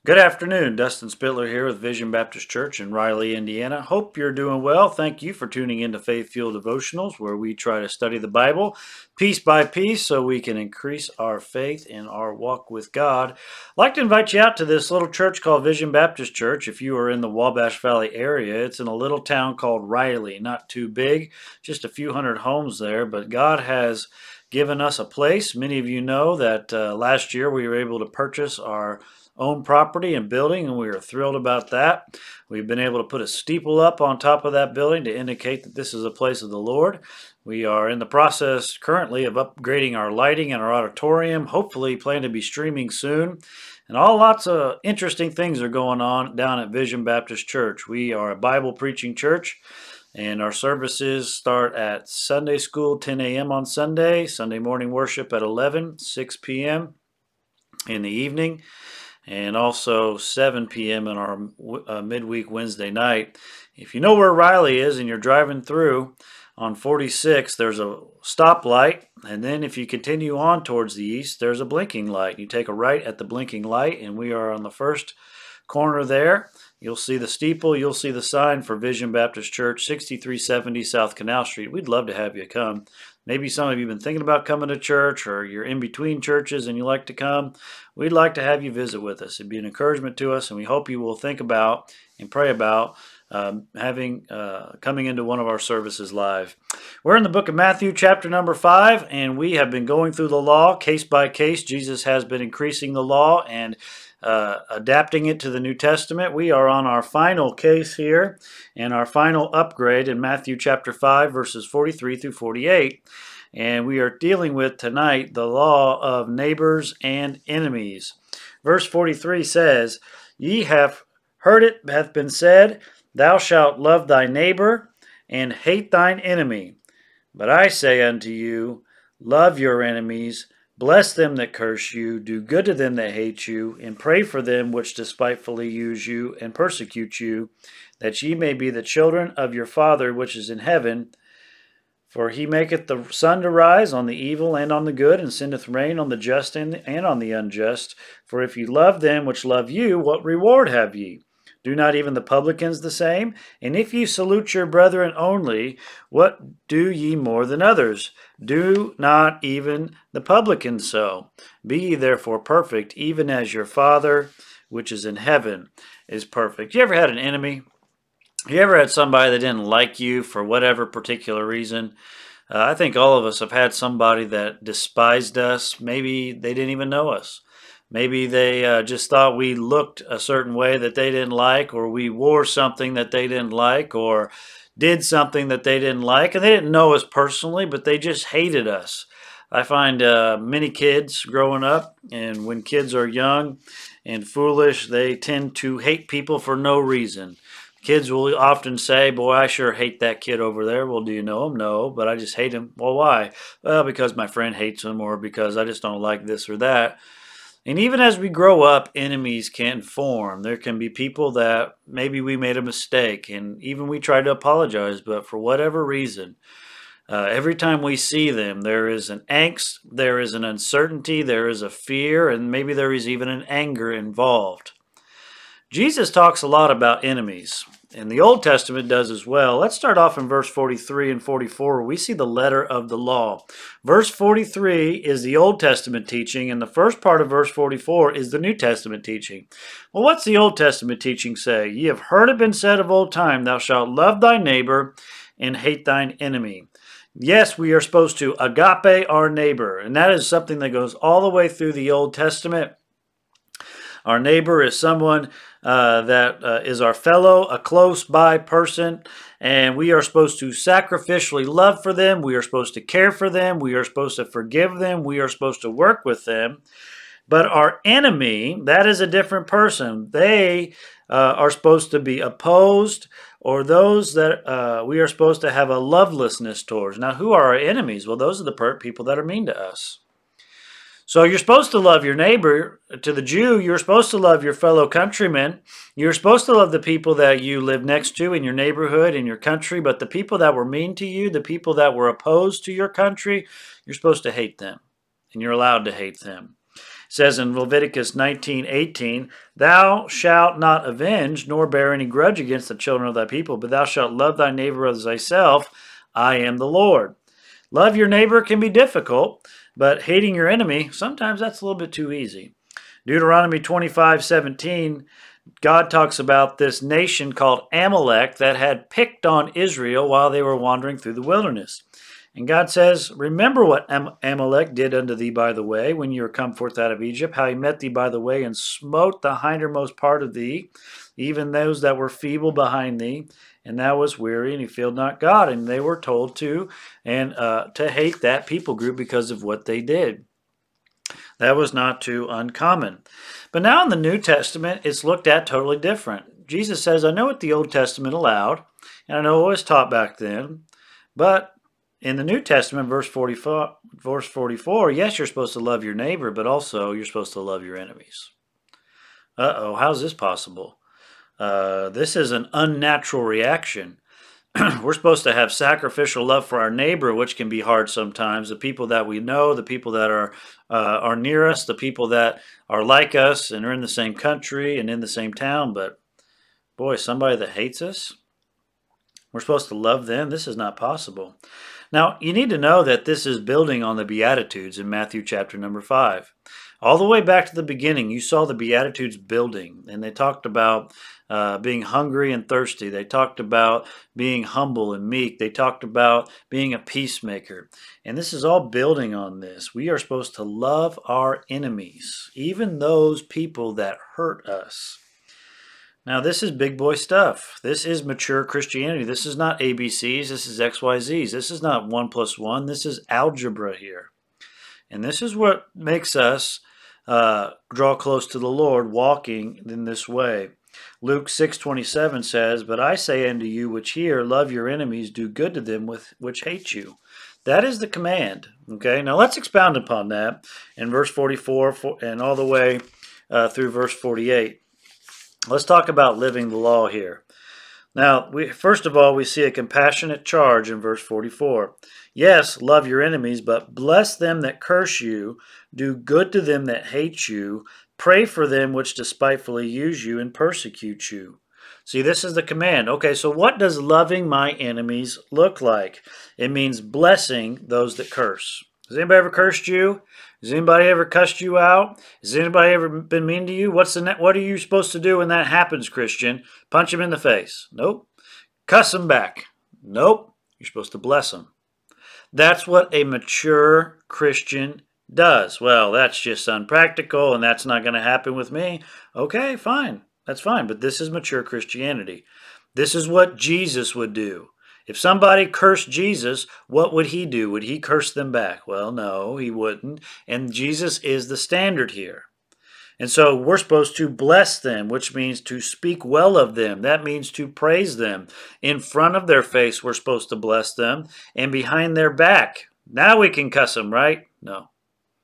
Good afternoon. Dustin Spittler here with Vision Baptist Church in Riley, Indiana. Hope you're doing well. Thank you for tuning into Faith Fuel Devotionals, where we try to study the Bible piece by piece so we can increase our faith in our walk with God. I'd like to invite you out to this little church called Vision Baptist Church. If you are in the Wabash Valley area, it's in a little town called Riley. Not too big, just a few hundred homes there, but God has given us a place. Many of you know that last year we were able to purchase our own property and building, and we are thrilled about that. We've been able to put a steeple up on top of that building to indicate that this is a place of the Lord. We are in the process currently of upgrading our lighting in our auditorium, hopefully plan to be streaming soon. And lots of interesting things are going on down at Vision Baptist Church. We are a Bible preaching church, and our services start at Sunday school, 10 a.m. on Sunday, Sunday morning worship at 11, 6 p.m. in the evening, and also 7 p.m. in our midweek Wednesday night. If you know where Riley is and you're driving through on 46, there's a stoplight, and then if you continue on towards the east, there's a blinking light. You take a right at the blinking light, and we are on the first corner there. You'll see the steeple. You'll see the sign for Vision Baptist Church, 6370 South Canal Street. We'd love to have you come. Maybe some of you have been thinking about coming to church, or you're in between churches and you like to come. We'd like to have you visit with us. It'd be an encouragement to us, and we hope you will think about and pray about coming into one of our services live. We're in the book of Matthew, chapter number 5, and we have been going through the law case by case. Jesus has been increasing the law and adapting it to the New Testament. We are on our final case here and our final upgrade in Matthew chapter 5, verses 43 through 48. And we are dealing with tonight the law of neighbors and enemies. Verse 43 says, "Ye have heard it hath been said, Thou shalt love thy neighbor and hate thine enemy. But I say unto you, love your enemies, bless them that curse you, do good to them that hate you, and pray for them which despitefully use you and persecute you, that ye may be the children of your Father which is in heaven. For he maketh the sun to rise on the evil and on the good, and sendeth rain on the just and on the unjust. For if ye love them which love you, what reward have ye? Do not even the publicans the same? And if ye salute your brethren only, what do ye more than others? Do not even the publicans so? Be ye therefore perfect, even as your Father which is in heaven is perfect." You ever had an enemy? You ever had somebody that didn't like you for whatever particular reason? I think all of us have had somebody that despised us. Maybe they didn't even know us. Maybe they just thought we looked a certain way that they didn't like, or we wore something that they didn't like, or did something that they didn't like. And they didn't know us personally, but they just hated us. I find many kids growing up, and when kids are young and foolish, they tend to hate people for no reason. Kids will often say, "Boy, I sure hate that kid over there." "Well, do you know him?" "No, but I just hate him." "Well, why?" "Well, because my friend hates him," or "because I just don't like this or that." And even as we grow up, enemies can form. There can be people that maybe we made a mistake, and even we try to apologize, but for whatever reason, every time we see them, there is an angst, there is an uncertainty, there is a fear, and maybe there is even an anger involved. Jesus talks a lot about enemies, and the Old Testament does as well. Let's start off in verse 43 and 44, where we see the letter of the law. Verse 43 is the Old Testament teaching, and the first part of verse 44 is the New Testament teaching. Well, what's the Old Testament teaching say? "Ye have heard it been said of old time, Thou shalt love thy neighbor and hate thine enemy." Yes, we are supposed to agape our neighbor, and that is something that goes all the way through the Old Testament. Our neighbor is someone that is our fellow, a close by person, and we are supposed to sacrificially love for them. We are supposed to care for them. We are supposed to forgive them. We are supposed to work with them. But our enemy, that is a different person. They are supposed to be opposed, or those that we are supposed to have a lovelessness towards. Now, who are our enemies? Well, those are the people that are mean to us. So you're supposed to love your neighbor. To the Jew, you're supposed to love your fellow countrymen. You're supposed to love the people that you live next to in your neighborhood, in your country. But the people that were mean to you, the people that were opposed to your country, you're supposed to hate them. And you're allowed to hate them. says in Leviticus 19:18, "Thou shalt not avenge nor bear any grudge against the children of thy people, but thou shalt love thy neighbor as thyself. I am the Lord." Love your neighbor can be difficult, but hating your enemy, sometimes that's a little bit too easy. Deuteronomy 25:17, God talks about this nation called Amalek that had picked on Israel while they were wandering through the wilderness. And God says, "Remember what Amalek did unto thee by the way, when you were come forth out of Egypt, how he met thee by the way, and smote the hindermost part of thee, even those that were feeble behind thee. And thou wast weary, and he feared not God." And they were told to hate that people group because of what they did. That was not too uncommon. But now in the New Testament, it's looked at totally different. Jesus says, "I know what the Old Testament allowed, and I know what was taught back then, but in the New Testament, verse 44, yes, you're supposed to love your neighbor, but also you're supposed to love your enemies." Uh-oh, how's this possible? This is an unnatural reaction. We're supposed to have sacrificial love for our neighbor, which can be hard sometimes. The people that we know, the people that are near us, the people that are like us and are in the same country and in the same town. But boy, somebody that hates us, we're supposed to love them. This is not possible. Now, you need to know that this is building on the Beatitudes in Matthew chapter number 5. All the way back to the beginning, you saw the Beatitudes building, and they talked about being hungry and thirsty. They talked about being humble and meek. They talked about being a peacemaker. And this is all building on this. We are supposed to love our enemies, even those people that hurt us. Now, this is big boy stuff. This is mature Christianity. This is not ABCs. This is XYZs. This is not 1 plus 1. This is algebra here. And this is what makes us draw close to the Lord, walking in this way. Luke 6:27 says, "But I say unto you which hear, love your enemies, do good to them which hate you." That is the command. Okay, now let's expound upon that in verse 44 and all the way through verse 48. Let's talk about living the law here. Now, first of all, we see a compassionate charge in verse 44. "Yes, love your enemies, but bless them that curse you, do good to them that hate you, pray for them which despitefully use you and persecute you." See, this is the command. Okay, so what does loving my enemies look like? It means blessing those that curse. Has anybody ever cursed you? Has anybody ever cussed you out? Has anybody ever been mean to you? What are you supposed to do when that happens, Christian? Punch them in the face? Nope. Cuss them back? Nope. You're supposed to bless them. That's what a mature Christian does. Well, that's just unpractical and that's not going to happen with me. Okay, fine. That's fine. But this is mature Christianity. This is what Jesus would do. If somebody cursed Jesus, what would he do? Would he curse them back? Well, no, he wouldn't. And Jesus is the standard here. And so we're supposed to bless them, which means to speak well of them. That means to praise them. In front of their face, we're supposed to bless them. And behind their back, now we can cuss them, right? No.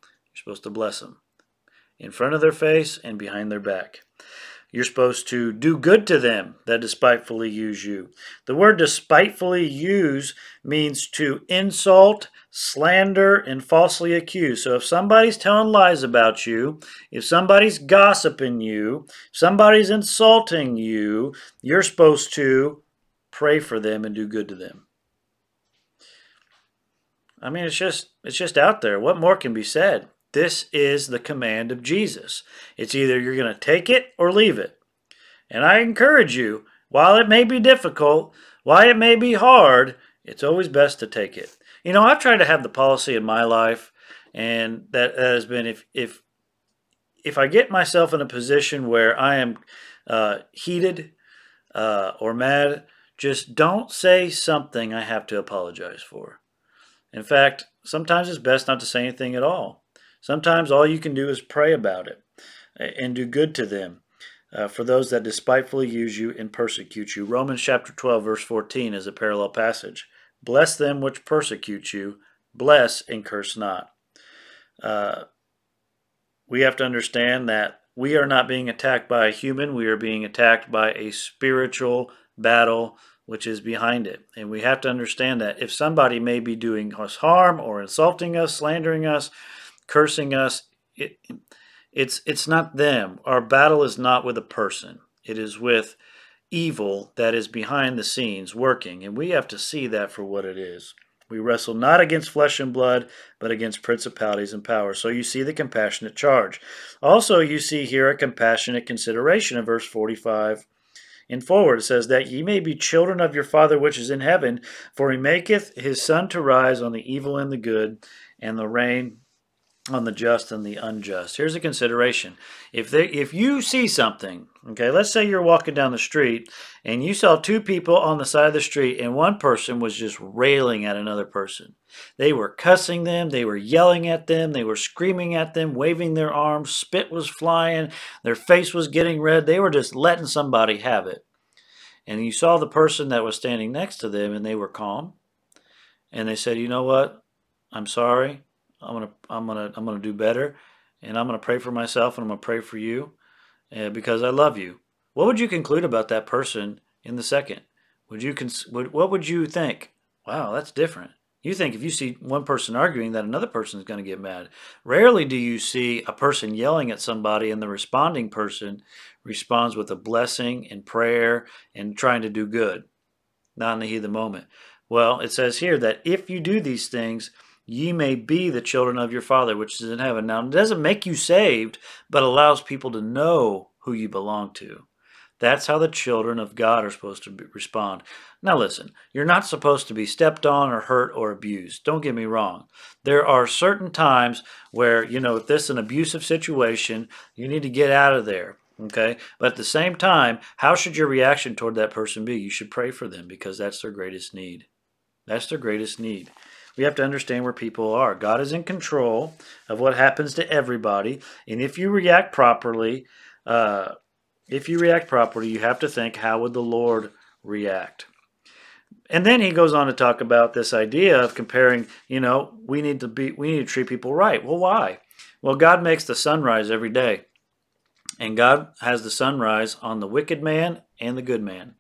You're supposed to bless them. In front of their face and behind their back. You're supposed to do good to them that despitefully use you. The word despitefully use means to insult, slander, and falsely accuse. So if somebody's telling lies about you, if somebody's gossiping you, if somebody's insulting you, you're supposed to pray for them and do good to them. I mean, it's just out there. What more can be said? This is the command of Jesus. It's either you're going to take it or leave it. And I encourage you, while it may be difficult, while it may be hard, it's always best to take it. You know, I've tried to have the policy in my life, and that has been if I get myself in a position where I am heated or mad, just don't say something I have to apologize for. In fact, sometimes it's best not to say anything at all. Sometimes all you can do is pray about it and do good to them for those that despitefully use you and persecute you. Romans chapter 12, verse 14 is a parallel passage. "Bless them which persecute you, bless and curse not." We have to understand that we are not being attacked by a human. We are being attacked by a spiritual battle which is behind it. And we have to understand that if somebody may be doing us harm or insulting us, slandering us, cursing us, It's not them. Our battle is not with a person. It is with evil that is behind the scenes working, and we have to see that for what it is. We wrestle not against flesh and blood, but against principalities and powers. So you see the compassionate charge. Also, you see here a compassionate consideration in verse 45 and forward. It says, that ye may be children of your Father which is in heaven, for he maketh his sun to rise on the evil and the good, and the rain on the just and the unjust. Here's a consideration. If you see something, okay, let's say you're walking down the street and you saw two people on the side of the street and one person was just railing at another person. They were cussing them, they were yelling at them, they were screaming at them, waving their arms, spit was flying, their face was getting red. They were just letting somebody have it. And you saw the person that was standing next to them and they were calm. And they said, you know what? I'm sorry. I'm gonna do better, and I'm gonna pray for myself, and I'm gonna pray for you, because I love you. What would you conclude about that person in the second? What would you think? Wow, that's different. You think if you see one person arguing that another person is going to get mad. Rarely do you see a person yelling at somebody and the responding person responds with a blessing and prayer and trying to do good, not in the heat of the moment. Well, it says here that if you do these things, ye may be the children of your Father which is in heaven. Now, it doesn't make you saved, but allows people to know who you belong to. That's how the children of God are supposed to respond. Now listen, you're not supposed to be stepped on or hurt or abused. Don't get me wrong. There are certain times where, if this is an abusive situation, you need to get out of there. Okay? But at the same time, how should your reaction toward that person be? You should pray for them because that's their greatest need. That's their greatest need. We have to understand where people are. God is in control of what happens to everybody. And if you react properly, you have to think, how would the Lord react? And then he goes on to talk about this idea of comparing, we need to treat people right. Well, why? Well, God makes the sunrise every day. And God has the sunrise on the wicked man and the good man,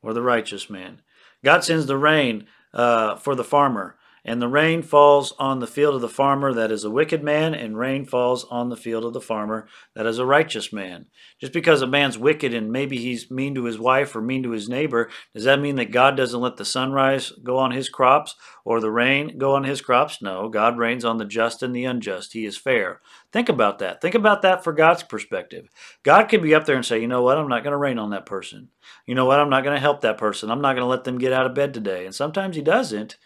or the righteous man. God sends the rain for the farmer, and the rain falls on the field of the farmer that is a wicked man, and rain falls on the field of the farmer that is a righteous man. Just because a man's wicked and maybe he's mean to his wife or mean to his neighbor, does that mean that God doesn't let the sunrise go on his crops or the rain go on his crops? No, God rains on the just and the unjust. He is fair. Think about that. Think about that for God's perspective. God could be up there and say, you know what, I'm not going to rain on that person. You know what, I'm not going to help that person. I'm not going to let them get out of bed today. And sometimes he doesn't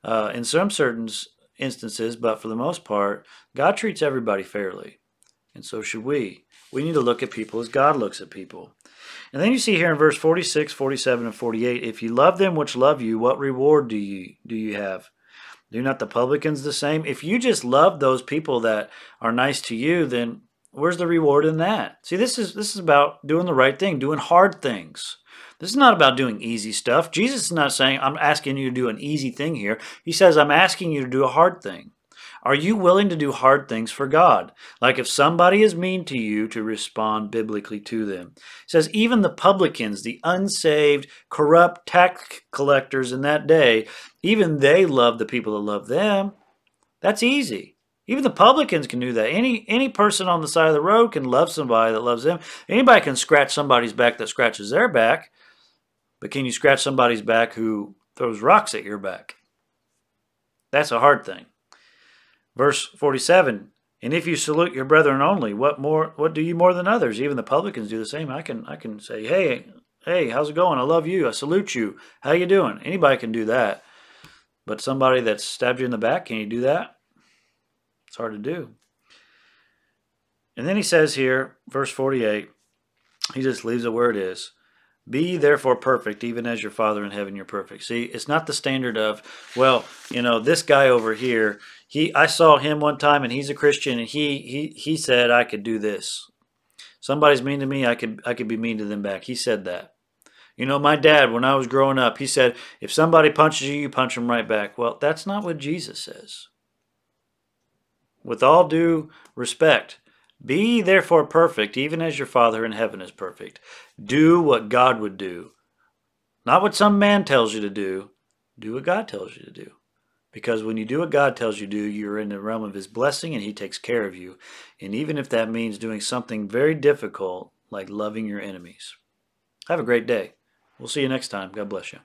in some certain instances, but for the most part, God treats everybody fairly. And so should we. We need to look at people as God looks at people. And then you see here in verse 46, 47, and 48, if you love them which love you, what reward do you have? Do not the publicans the same? If you just love those people that are nice to you, then where's the reward in that? See, this is about doing the right thing, doing hard things. This is not about doing easy stuff. Jesus is not saying, I'm asking you to do an easy thing here. He says, I'm asking you to do a hard thing. Are you willing to do hard things for God? Like if somebody is mean to you, to respond biblically to them. It says, even the publicans, the unsaved, corrupt tax collectors in that day, even they love the people that love them. That's easy. Even the publicans can do that. Any person on the side of the road can love somebody that loves them. Anybody can scratch somebody's back that scratches their back. But can you scratch somebody's back who throws rocks at your back? That's a hard thing. Verse 47, and if you salute your brethren only, what do you more than others? Even the publicans do the same. I can say, hey, how's it going? I love you. I salute you. How you doing? Anybody can do that. But somebody that stabbed you in the back, can you do that? It's hard to do. And then he says here, verse 48, he just leaves it where it is. Be ye therefore perfect, even as your Father in heaven you're perfect. See, it's not the standard of, well, this guy over here, I saw him one time and he's a Christian and he said I could do this. Somebody's mean to me, I could be mean to them back. He said that. My dad, when I was growing up, he said, if somebody punches you, you punch them right back. Well, that's not what Jesus says. With all due respect, be ye therefore perfect, even as your Father in heaven is perfect. Do what God would do. Not what some man tells you to do. Do what God tells you to do. Because when you do what God tells you to do, you're in the realm of His blessing and He takes care of you. And even if that means doing something very difficult, like loving your enemies. Have a great day. We'll see you next time. God bless you.